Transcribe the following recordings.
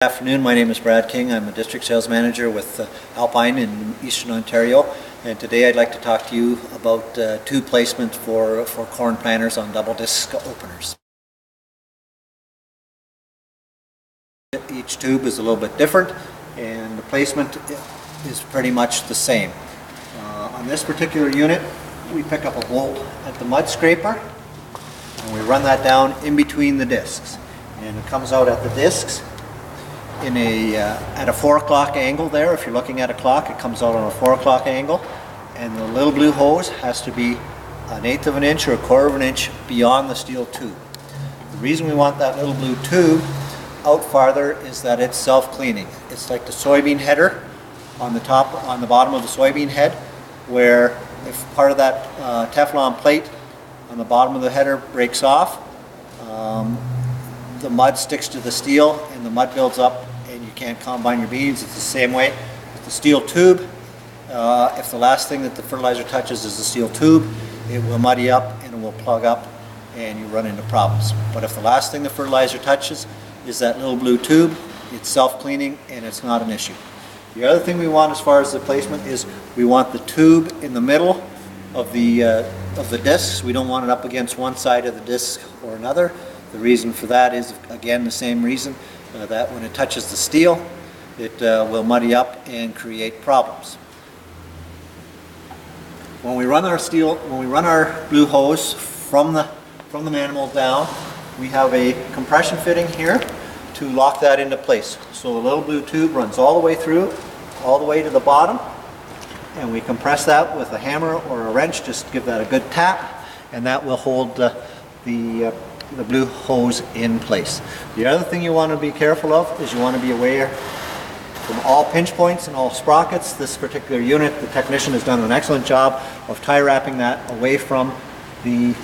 Good afternoon, my name is Brad King. I'm a district sales manager with ALPINE in Eastern Ontario, and today I'd like to talk to you about tube placement for corn planters on double disc openers. Each tube is a little bit different and the placement is pretty much the same. On this particular unit we pick up a bolt at the mud scraper and we run that down in between the discs, and it comes out at the discs in at a 4 o'clock angle there. If you're looking at a clock, it comes out on a 4 o'clock angle, and the little blue hose has to be 1/8 of an inch or 1/4 of an inch beyond the steel tube. The reason we want that little blue tube out farther is that it's self-cleaning. It's like the soybean header on the bottom of the soybean head, where if part of that Teflon plate on the bottom of the header breaks off, the mud sticks to the steel and the mud builds up and you can't combine your beans. It's the same way with the steel tube. If the last thing that the fertilizer touches is the steel tube, it will muddy up and it will plug up and you run into problems. But if the last thing the fertilizer touches is that little blue tube, it's self-cleaning and it's not an issue. The other thing we want as far as the placement is we want the tube in the middle of the discs. We don't want it up against one side of the disc or another. The reason for that is, again, the same reason, that when it touches the steel, it will muddy up and create problems. When we run our blue hose from the manifold down, we have a compression fitting here to lock that into place. So the little blue tube runs all the way through, all the way to the bottom, and we compress that with a hammer or a wrench. Just give that a good tap, and that will hold the blue hose in place. The other thing you want to be careful of is you want to be aware from all pinch points and all sprockets. This particular unit, the technician has done an excellent job of tie wrapping that away from the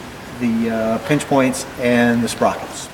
pinch points and the sprockets.